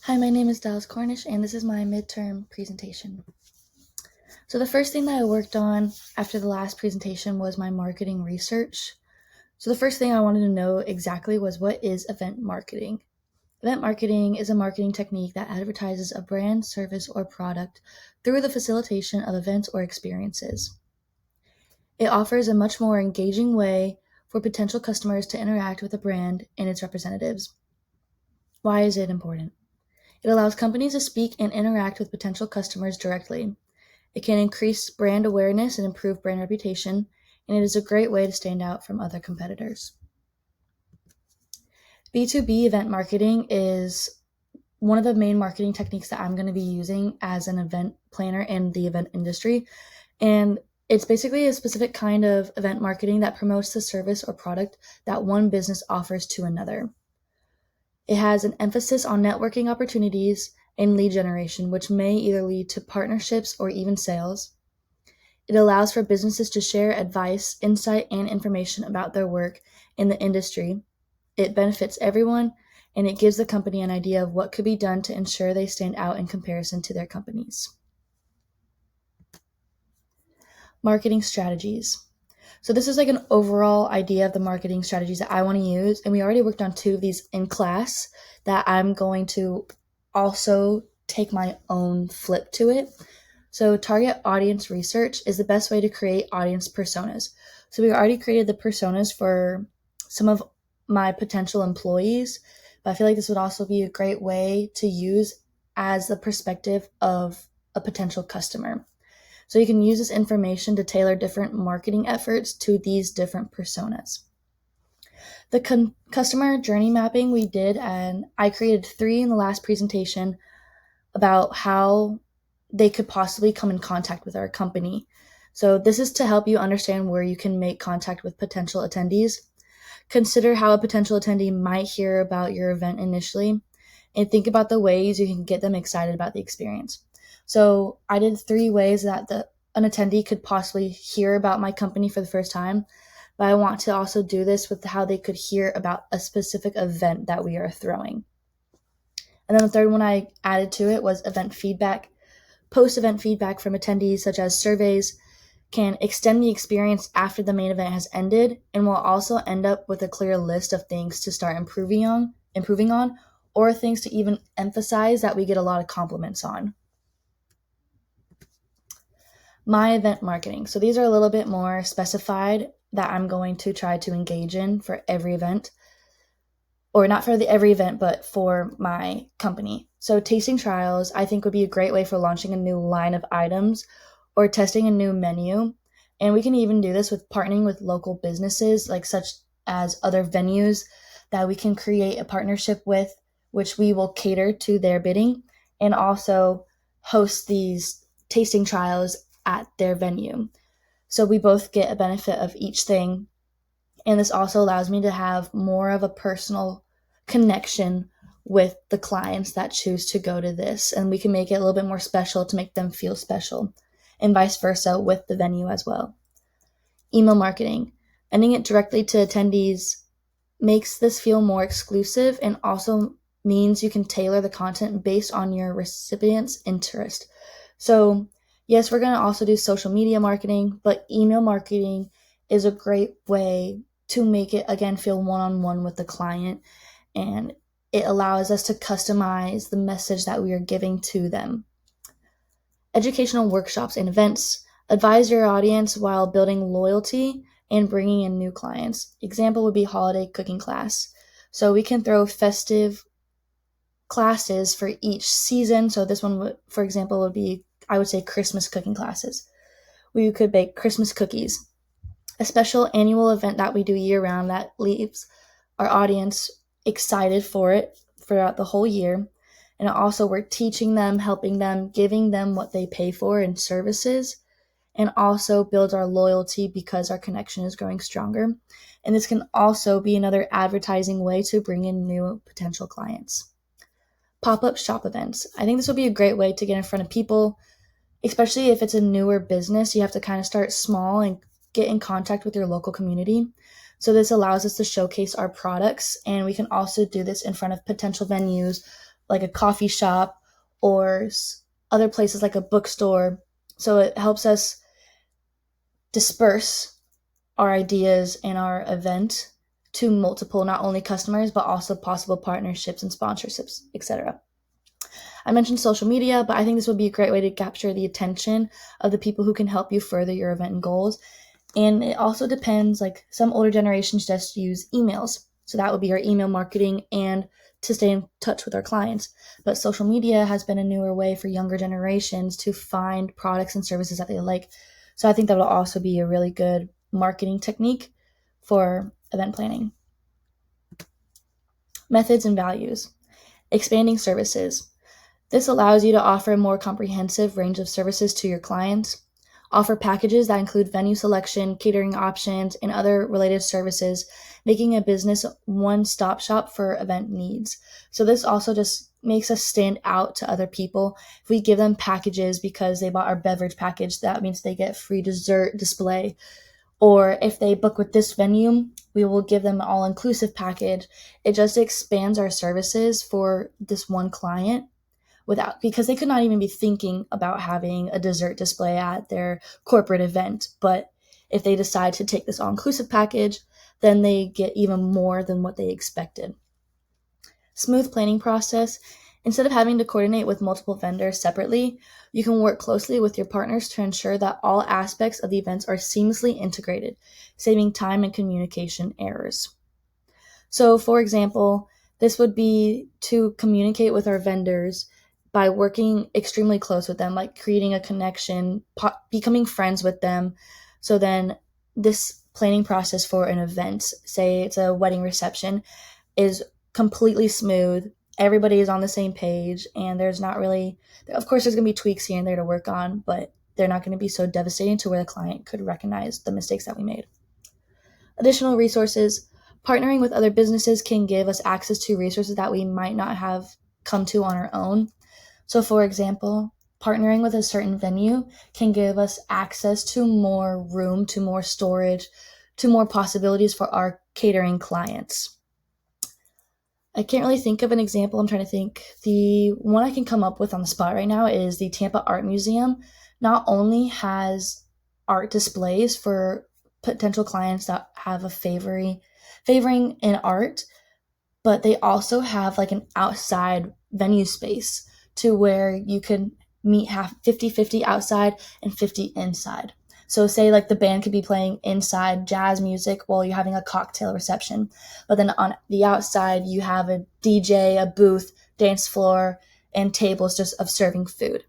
Hi, my name is Dallas Cornish, and this is my midterm presentation. So the first thing that I worked on after the last presentation was my marketing research. So the first thing I wanted to know exactly was, what is event marketing? Event marketing is a marketing technique that advertises a brand, service, or product through the facilitation of events or experiences. It offers a much more engaging way for potential customers to interact with a brand and its representatives. Why is it important? It allows companies to speak and interact with potential customers directly. It can increase brand awareness and improve brand reputation, and it is a great way to stand out from other competitors. B2B event marketing is one of the main marketing techniques that I'm going to be using as an event planner in the event industry. And it's basically a specific kind of event marketing that promotes the service or product that one business offers to another. It has an emphasis on networking opportunities and lead generation, which may either lead to partnerships or even sales. It allows for businesses to share advice, insight, and information about their work in the industry. It benefits everyone, and it gives the company an idea of what could be done to ensure they stand out in comparison to their companies. Marketing strategies. So this is like an overall idea of the marketing strategies that I want to use, and we already worked on 2 of these in class that I'm going to also take my own flip to it. So target audience research is the best way to create audience personas. So we already created the personas for some of my potential employees, but I feel like this would also be a great way to use as the perspective of a potential customer. So you can use this information to tailor different marketing efforts to these different personas. The customer journey mapping we did, and I created 3 in the last presentation about how they could possibly come in contact with our company. So this is to help you understand where you can make contact with potential attendees. Consider how a potential attendee might hear about your event initially, and think about the ways you can get them excited about the experience. So I did 3 ways that an attendee could possibly hear about my company for the first time, but I want to also do this with how they could hear about a specific event that we are throwing. And then the third one I added to it was event feedback. Post-event feedback from attendees, such as surveys, can extend the experience after the main event has ended, and will also end up with a clear list of things to start improving on, or things to even emphasize that we get a lot of compliments on. My event marketing. So these are a little bit more specified that I'm going to try to engage in for every event. Or not for every event, but for my company. So tasting trials, I think, would be a great way for launching a new line of items or testing a new menu. And we can even do this with partnering with local businesses, like such as other venues that we can create a partnership with, which we will cater to their bidding, and also host these tasting trials at their venue. So we both get a benefit of each thing. And this also allows me to have more of a personal connection with the clients that choose to go to this. And we can make it a little bit more special to make them feel special, and vice versa with the venue as well. Email marketing. Ending it directly to attendees makes this feel more exclusive, and also means you can tailor the content based on your recipient's interest. So yes, we're going to also do social media marketing, but email marketing is a great way to make it, again, feel one-on-one with the client, and it allows us to customize the message that we are giving to them. Educational workshops and events. Advise your audience while building loyalty and bringing in new clients. Example would be holiday cooking class. So we can throw festive classes for each season. So this one, for example, would be, I would say, Christmas cooking classes. We could bake Christmas cookies. A special annual event that we do year-round that leaves our audience excited for it throughout the whole year. And also we're teaching them, helping them, giving them what they pay for in services, and also builds our loyalty because our connection is growing stronger. And this can also be another advertising way to bring in new potential clients. Pop-up shop events. I think this will be a great way to get in front of people, especially if it's a newer business. You have to kind of start small and get in contact with your local community. So this allows us to showcase our products, and we can also do this in front of potential venues like a coffee shop or other places like a bookstore. So it helps us disperse our ideas and our event to multiple, not only customers, but also possible partnerships and sponsorships, etc. I mentioned social media, but I think this would be a great way to capture the attention of the people who can help you further your event and goals. And it also depends, like some older generations just use emails. So that would be our email marketing and to stay in touch with our clients. But social media has been a newer way for younger generations to find products and services that they like. So I think that will also be a really good marketing technique for event planning. Methods and values. Expanding services. This allows you to offer a more comprehensive range of services to your clients. Offer packages that include venue selection, catering options, and other related services, making a business one-stop shop for event needs. So this also just makes us stand out to other people. If we give them packages because they bought our beverage package, that means they get free dessert display. Or if they book with this venue, we will give them an all-inclusive package. It just expands our services for this one client because they could not even be thinking about having a dessert display at their corporate event. But if they decide to take this all-inclusive package, then they get even more than what they expected. Smooth planning process. Instead of having to coordinate with multiple vendors separately, you can work closely with your partners to ensure that all aspects of the events are seamlessly integrated, saving time and communication errors. So, for example, this would be to communicate with our vendors by working extremely close with them, like creating a connection, becoming friends with them. So then this planning process for an event, say it's a wedding reception, is completely smooth. Everybody is on the same page, and there's not really, of course, there's going to be tweaks here and there to work on, but they're not going to be so devastating to where the client could recognize the mistakes that we made. Additional resources. Partnering with other businesses can give us access to resources that we might not have come to on our own. So, for example, partnering with a certain venue can give us access to more room, to more storage, to more possibilities for our catering clients. I can't really think of an example. I'm trying to think. The one I can come up with on the spot right now is the Tampa Art Museum. Not only has art displays for potential clients that have a favoring in art, but they also have like an outside venue space to where you can meet 50-50 outside and 50 inside. So say like the band could be playing inside jazz music while you're having a cocktail reception, but then on the outside you have a DJ, a booth, dance floor, and tables just of serving food.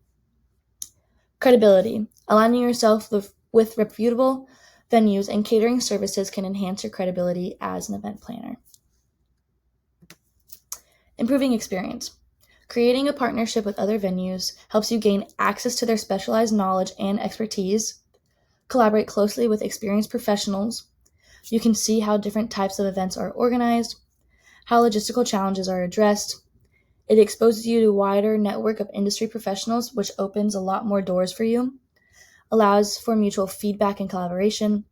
Credibility. Aligning yourself with reputable venues and catering services can enhance your credibility as an event planner. Improving experience. Creating a partnership with other venues helps you gain access to their specialized knowledge and expertise. Collaborate closely with experienced professionals. You can see how different types of events are organized, how logistical challenges are addressed. It exposes you to a wider network of industry professionals, which opens a lot more doors for you, allows for mutual feedback and collaboration,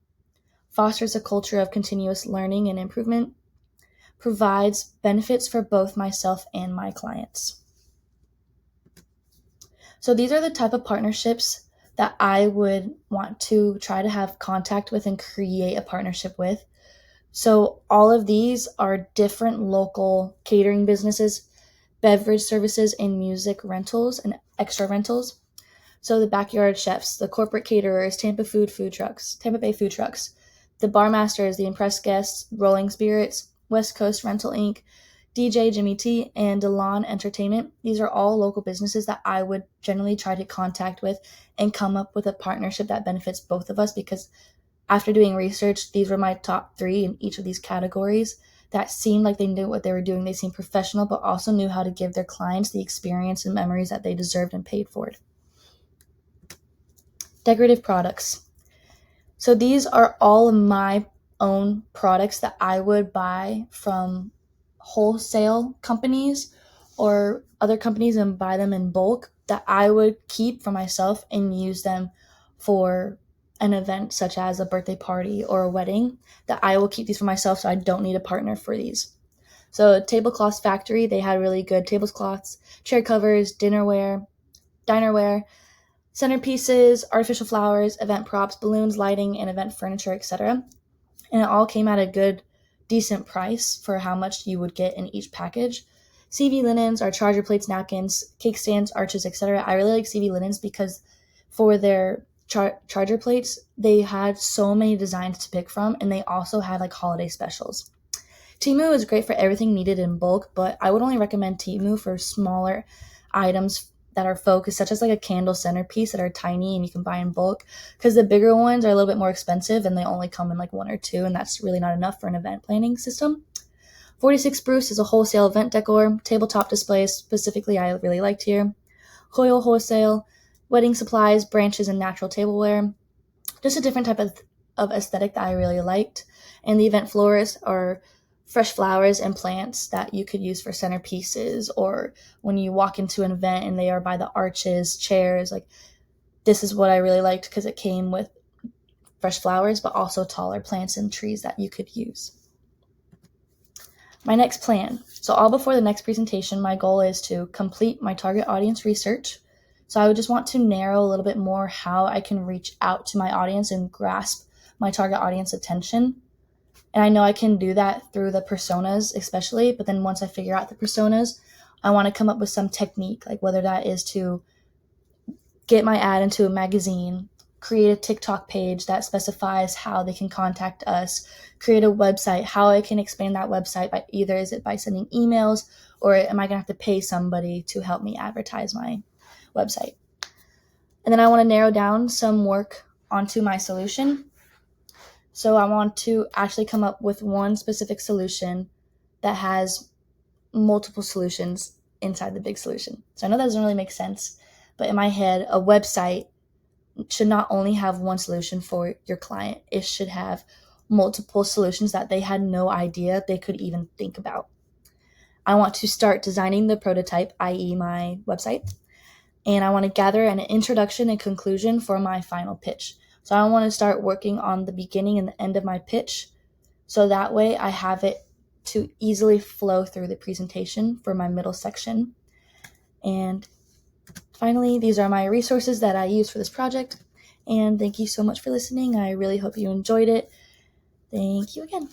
fosters a culture of continuous learning and improvement, provides benefits for both myself and my clients. So these are the type of partnerships that I would want to try to have contact with and create a partnership with. So all of these are different local catering businesses, beverage services, and music rentals and extra rentals. So the backyard chefs, the corporate caterers, Tampa Bay food trucks, the bar masters, the Impressed Guests, Rolling Spirits, West Coast Rental Inc., DJ Jimmy T, and DeLon Entertainment. These are all local businesses that I would generally try to contact with and come up with a partnership that benefits both of us, because after doing research, these were my top 3 in each of these categories that seemed like they knew what they were doing. They seemed professional, but also knew how to give their clients the experience and memories that they deserved and paid for it. Decorative products. So these are all of my own products that I would buy from wholesale companies or other companies and buy them in bulk that I would keep for myself and use them for an event such as a birthday party or a wedding, that I will keep these for myself so I don't need a partner for these. So Tablecloths Factory, they had really good tablecloths, chair covers, dinerware, centerpieces, artificial flowers, event props, balloons, lighting, and event furniture, etc. And it all came at a good, decent price for how much you would get in each package. CV linens are charger plates, napkins, cake stands, arches, etc. I really like CV linens because for their charger plates, they had so many designs to pick from, and they also had like holiday specials. Temu is great for everything needed in bulk, but I would only recommend Temu for smaller items that are focused, such as like a candle centerpiece that are tiny and you can buy in bulk, because the bigger ones are a little bit more expensive and they only come in like one or two, and that's really not enough for an event planning system. 46 Spruce is a wholesale event decor. Tabletop displays specifically I really liked here. Hoyle Wholesale, wedding supplies, branches, and natural tableware. Just a different type of aesthetic that I really liked. And the event florists are fresh flowers and plants that you could use for centerpieces, or when you walk into an event and they are by the arches, chairs. Like, this is what I really liked because it came with fresh flowers, but also taller plants and trees that you could use. My next plan. So all before the next presentation, my goal is to complete my target audience research. So I would just want to narrow a little bit more how I can reach out to my audience and grasp my target audience attention. And I know I can do that through the personas especially, but then once I figure out the personas, I want to come up with some technique, like whether that is to get my ad into a magazine, create a TikTok page that specifies how they can contact us, create a website, how I can expand that website, by either is it by sending emails, or am I going to have to pay somebody to help me advertise my website. And then I want to narrow down some work onto my solution. So I want to actually come up with one specific solution that has multiple solutions inside the big solution. So I know that doesn't really make sense, but in my head, a website should not only have one solution for your client. It should have multiple solutions that they had no idea they could even think about. I want to start designing the prototype, i.e. my website, and I want to gather an introduction and conclusion for my final pitch. So I want to start working on the beginning and the end of my pitch, so that way I have it to easily flow through the presentation for my middle section. And finally, these are my resources that I use for this project. And thank you so much for listening. I really hope you enjoyed it. Thank you again.